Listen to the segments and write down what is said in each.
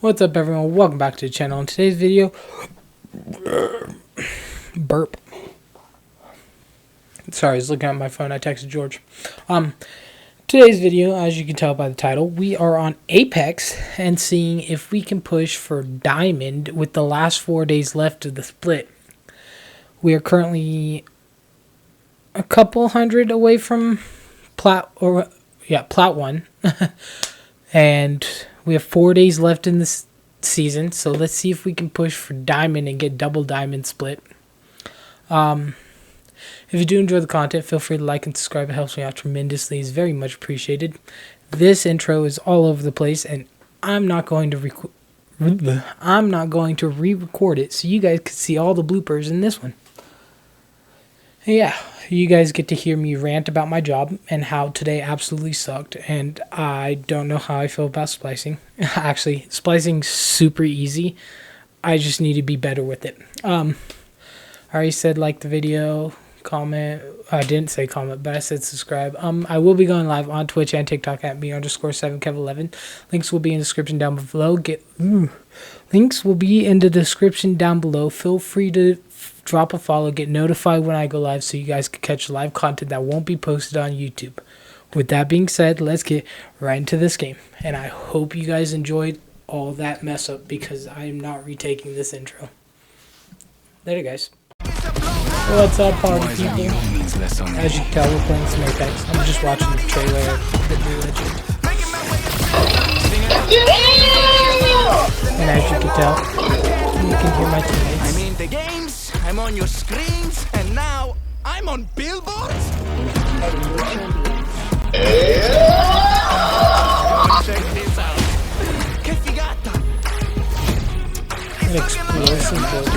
What's up, everyone? Welcome back to the channel. In today's video, burp. Sorry, I was looking at my phone. I texted George. Today's video, as you can tell by the title, we are on Apex and seeing if we can push for Diamond with the last 4 days left of the split. We are currently a couple hundred away from Plat 1. And we have 4 days left in this season, so let's see if we can push for Diamond and get double Diamond split. If you do enjoy the content, feel free to like and subscribe. It helps me out tremendously. It's very much appreciated. This intro is all over the place, and I'm not going to re-record it so you guys can see all the bloopers in this one. Yeah, you guys get to hear me rant about my job and how today absolutely sucked, and I don't know how I feel about splicing. Actually, splicing's super easy. I just need to be better with it. I already said like the video, comment. I didn't say comment, but I said subscribe. I will be going live on Twitch and TikTok at me_7kev11. Links will be in the description down below. Links will be in the description down below. Feel free to drop a follow, get notified when I go live so you guys can catch live content that won't be posted on YouTube. With that being said, let's get right into this game. And I hope you guys enjoyed all that mess up because I am not retaking this intro. Later, guys. What's up, party people? As you can tell, we're playing some Apex. I'm just watching the trailer of the new Legend. And as you can tell, you can hear my teammates. I'm in the games, I'm on your screens, and now I'm on billboards? Check this out. Que figata! An explosive build.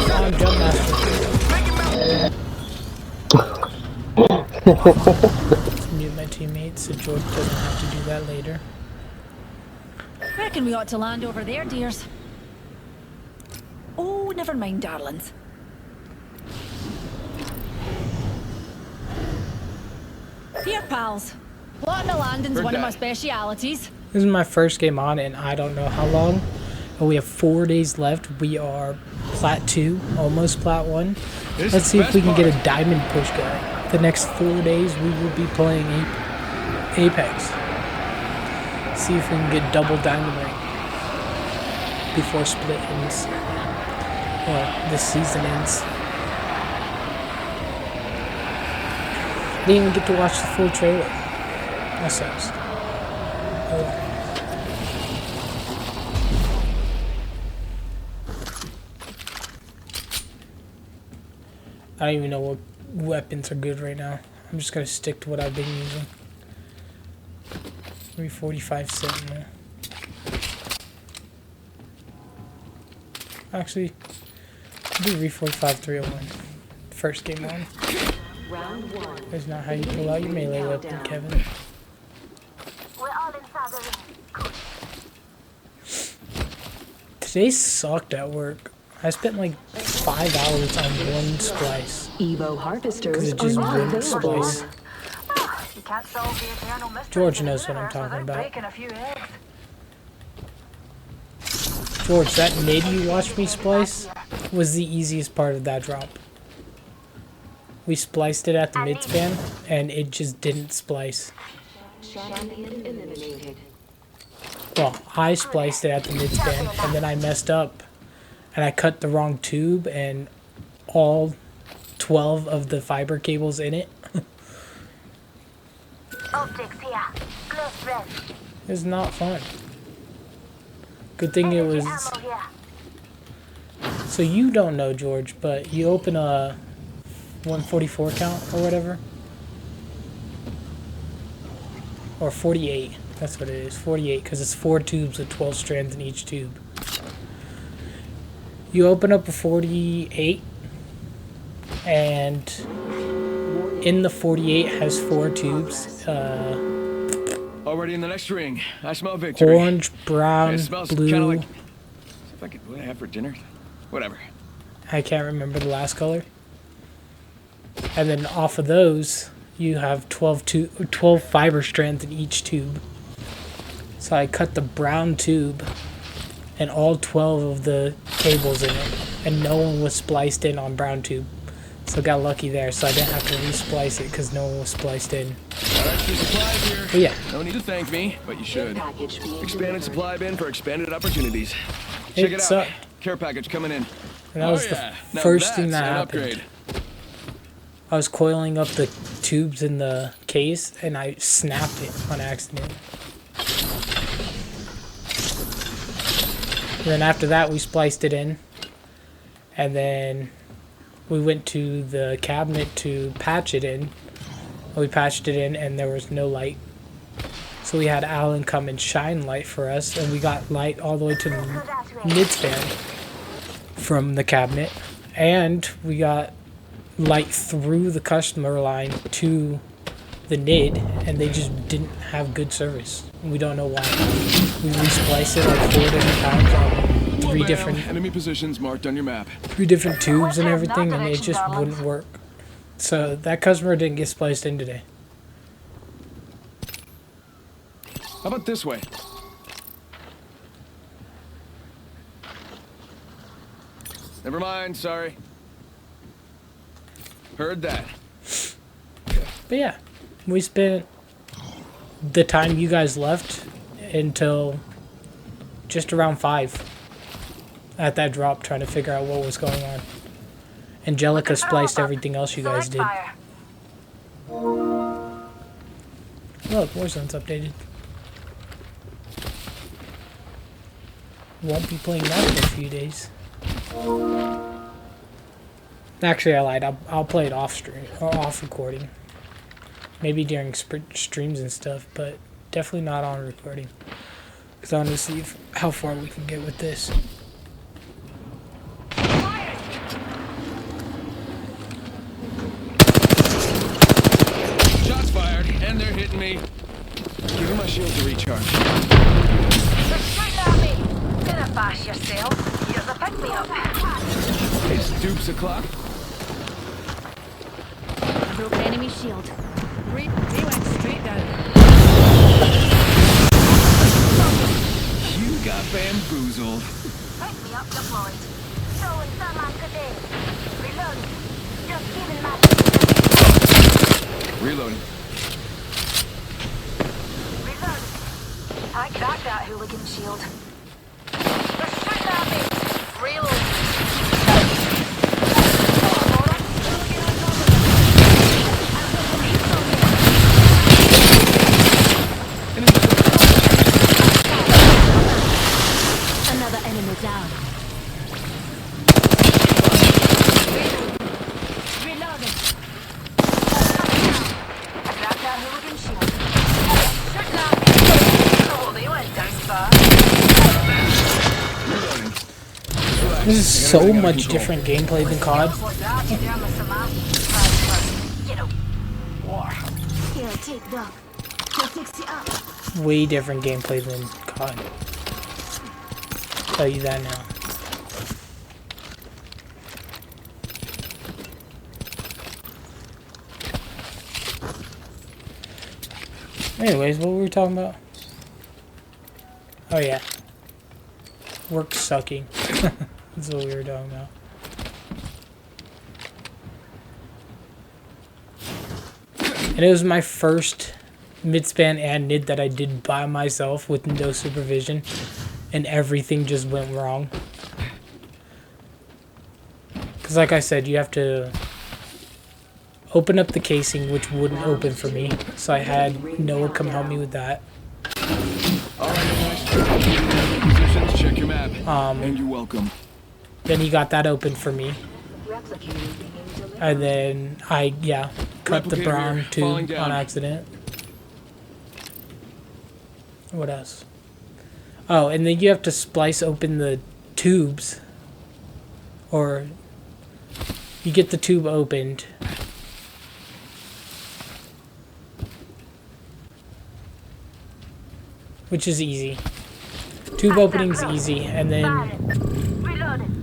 I'm Jump Master. Mute my teammates so George doesn't have to do that later. Reckon we ought to land over there, dears. Oh, never mind, darlings. Here, pals. Plotting a landing's one of my specialities. This is my first game on and I don't know how long. But we have 4 days left. We are Plat 2, almost Plat 1. Let's see if we can get a Diamond push going. The next 4 days we will be playing Apex. See if we can get double Diamond rank before split ends. Or this season ends. I didn't even get to watch the full trailer. That sucks. Oh well. I don't even know what weapons are good right now. I'm just gonna stick to what I've been using. 345 Sentinel. Actually, do 345 301. First game on. Round one. That's not how you pull out your melee weapon, Kevin. We're all inside the ring. Today sucked at work. I spent like 5 hours on one splice. Evo harvesters It just are not wouldn't available. splice. You can't solve the eternal mystery George of the knows what I'm universe talking without about. breaking a few eggs. George, that nade you watched me splice was the easiest part of that drop. We spliced it at the midspan, and it just didn't splice. Champion eliminated. Well, I spliced it at the midspan, and then I messed up. And I cut the wrong tube, and all 12 of the fiber cables in it. Optics here. Close red. It's not fun. Good thing it was... Ammo here. So you don't know, George, but you open a 144 count or whatever. Or 48. That's what it is. 48, because it's 4 tubes with 12 strands in each tube. You open up a 48, and in the 48 has 4 tubes. Already in the next ring. I smell victory. Orange, brown, It smells blue. kind of like... If I could what I have for dinner. Whatever. I can't remember the last color. And then off of those, you have 12 fiber strands in each tube. So I cut the brown tube and all 12 of the cables in it, and no one was spliced in on brown tube. So got lucky there, so I didn't have to resplice it because no one was spliced in. Alright, your supplies here. But yeah, No need to thank me, but you should. Expanded supply bin for expanded opportunities. Check it out. sucked. Care package coming in. And that was Oh, the yeah. Now first thing that's that an happened. upgrade. I was coiling up the tubes in the case, and I snapped it on accident. And then after that, we spliced it in. And then we went to the cabinet to patch it in. We patched it in, and there was no light. So we had Alan come and shine light for us, and we got light all the way to the midspan from the cabinet. And we got light through the customer line to the NID, and they just didn't have good service. We don't know why. We respliced it like 4 different times on three Bam. different Enemy positions marked on your map. tubes and everything, and it just wouldn't work. So that customer didn't get spliced in today. How about this way? Never mind, sorry. Heard that. But yeah, we spent the time you guys left until just around 5 at that drop trying to figure out what was going on. Angelica spliced everything else you guys did. Look, Warzone's updated. Won't be playing that for a few days. Actually, I lied. I'll play it off stream or off recording. Maybe during streams and stuff, but definitely not on recording. Because I want to see how far we can get with this. Shots fired, and they're hitting me. Give me my shield to recharge. They're shooting at me. Gonna bash yourself. Here's a pick-me-up. It's dupes o'clock. Broke enemy shield. They went straight down. You got bamboozled. Pick-me-up deployed. Throwing some on today. Reloading. Just giving my... Reloading. Reloading. I cracked that hooligan shield. They're shooting at me. Reloading. Another enemy down. Reloading. I cracked that hooligan shield. Shooting at me. Oh, they went down far. Reloading. This is so much different gameplay than COD. Like that, you damn us a man. Get up. Here, take that. Go fix it up. Way different gameplay than COD. Tell you that now. Anyways, what were we talking about? Oh yeah. Work sucking. That's what we were talking about. And it was my first midspan and NID that I did by myself with no supervision, and everything just went wrong. Because like I said, you have to open up the casing, which wouldn't open for me, so I had Noah come help me with that. All right, guys. Positions, check your map. And you're welcome. Then he got that open for me. And then I, cut the Replicator brown here, falling tube down. on accident. What else? Oh, and then you have to splice open the tubes. Or you get the tube opened. Which is easy. Tube opening's easy, and then Reloading.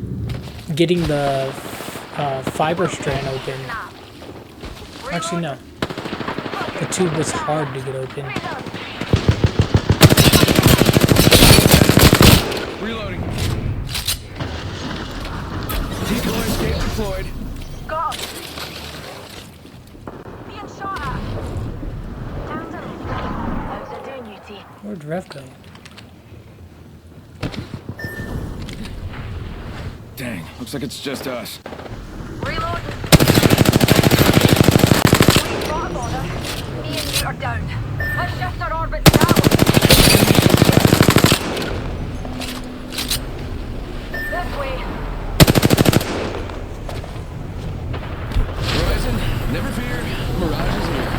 getting the fiber strand open. Actually, no. The tube was hard to get open. Reloading. Dang, looks like it's just us. Reloading. We've got a border. Me and you are down. Let's shift our orbits now. This way. Horizon, never fear, Mirage is here.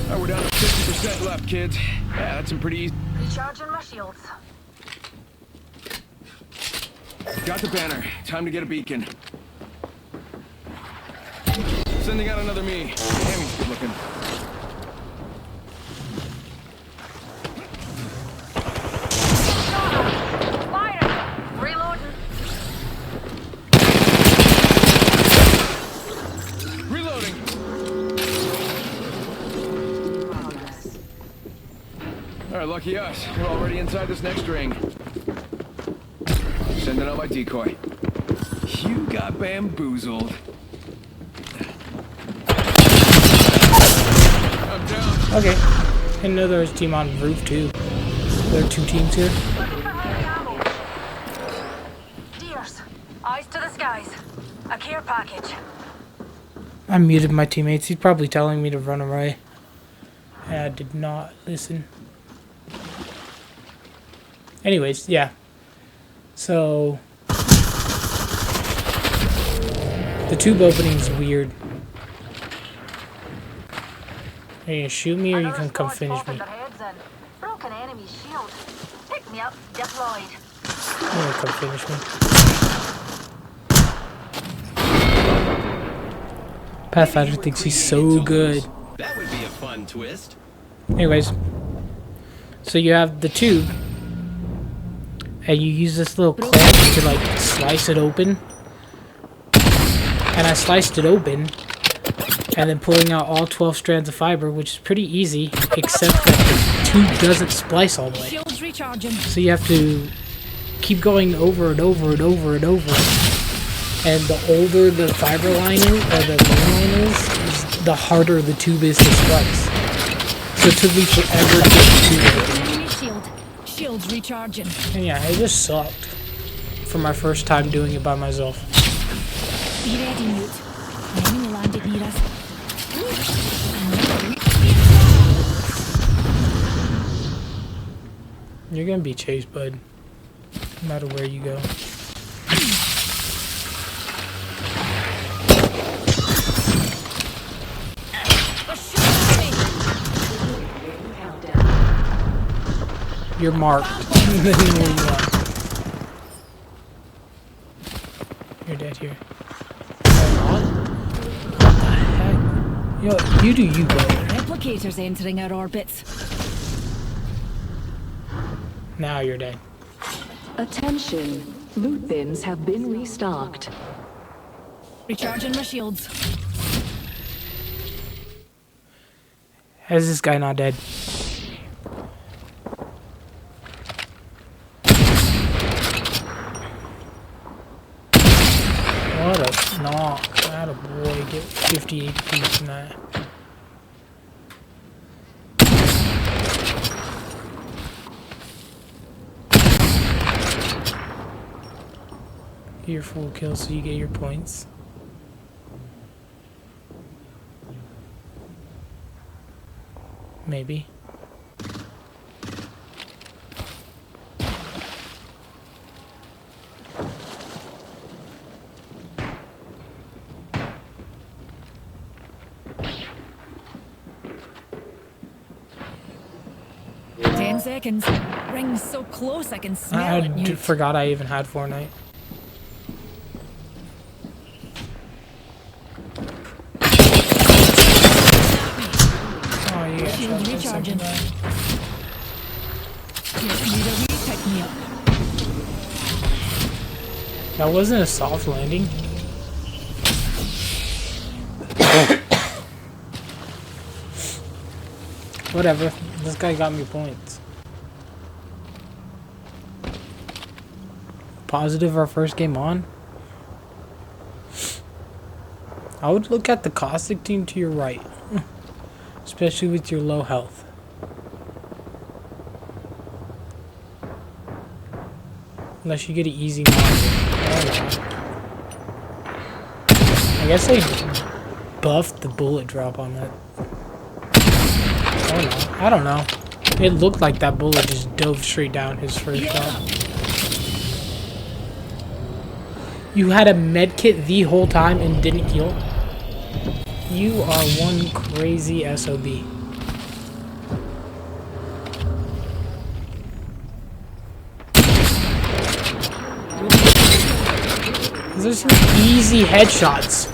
Alright, we're down to 50% left, kids. Yeah, that's some pretty easy. Recharging my shields. Got the banner. Time to get a beacon. Sending out another me. Damn, he's good looking. Fire! Reloading. Reloading! Alright, lucky us. We're already inside this next ring. Sending out my decoy. You got bamboozled. I'm down. Okay. Didn't know there was a team on roof too. There are 2 teams here. Looking for heavy ammo. Deers. Eyes to the skies. A care package. I muted my teammates. He's probably telling me to run away. And I did not listen. Anyways, yeah. So the tube opening is weird. Are you gonna shoot me or you can come finish me? Broken enemy shield. Pick me up. Deployed. You're gonna come finish me. Pathfinder thinks he's so good. That would be a fun twist. Anyways, so you have the tube, and you use this little clamp to like slice it open. And I sliced it open, and then pulling out all 12 strands of fiber, which is pretty easy, except that the tube doesn't splice all the way. Shields recharging. So you have to keep going over and over and over and over. And the older the fiber line is, or the main line is the harder the tube is to splice. So it took me forever to get the tube open. Enemy shield. Shields recharging. And yeah, it just sucked for my first time doing it by myself. Be ready, Newt. Enemy landed near us. You're gonna be chased, bud. No matter where you go. You're marked. Where you are. You're dead here. What the heck? Yo, you do you, bro. Replicators entering our orbits. Now you're dead. Attention, loot bins have been restocked. Recharging my shields. How's this guy not dead? What a knock. That a boy. Get 50 HP from that. Get your full kill so you get your points. Maybe. Seconds. Ring's so close I can smell I it. Newt. forgot I even had Fortnite. Oh, you got Shield shot in the recharging. second time. Just need a wee pick me up. That wasn't a soft landing. Whatever. This guy got me points. Positive our first game on. I would look at the caustic team to your right. Especially with your low health. Unless you get an easy monster. I guess they buffed the bullet drop on that. I don't know. It looked like that bullet just dove straight down his first shot. You had a med kit the whole time and didn't heal? You are one crazy SOB. Those are some easy headshots.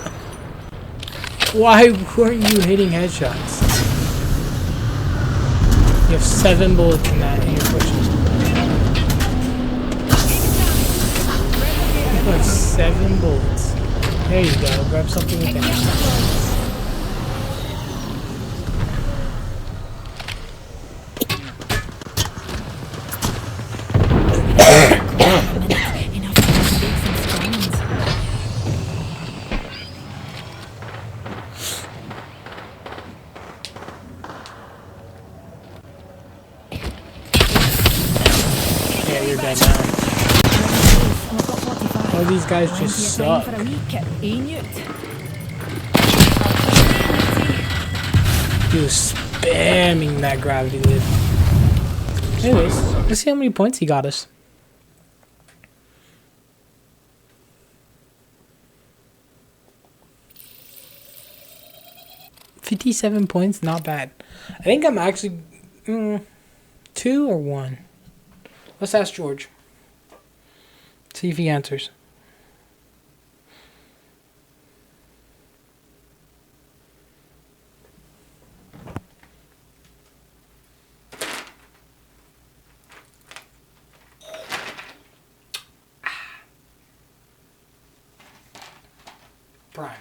Why weren't you hitting headshots? You have 7 bullets in that and you're pushing. You have 7 bullets. There you go. Grab something with that. Yeah, you're dead now. Oh, these guys just suck. He was spamming that gravity lid. Anyways, let's see how many points he got us. $57 points, not bad. I think I'm actually 2 or 1. Let's ask George. See if he answers. Prime.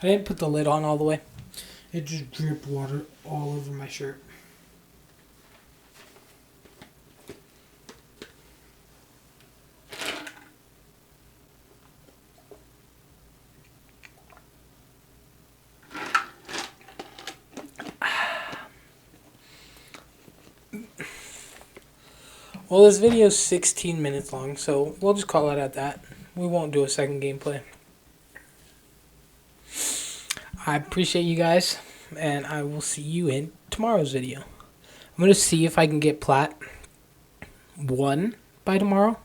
I didn't put the lid on all the way. It just dripped water all over my shirt. Well, this video is 16 minutes long, so we'll just call it at that. We won't do a second gameplay. I appreciate you guys, and I will see you in tomorrow's video. I'm going to see if I can get Plat 1 by tomorrow.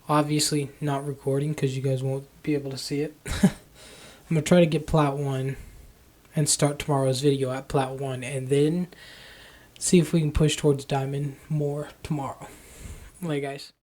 Obviously not recording because you guys won't be able to see it. I'm going to try to get Plat 1 and start tomorrow's video at Plat 1, and then see if we can push towards Diamond more tomorrow. Bye, guys.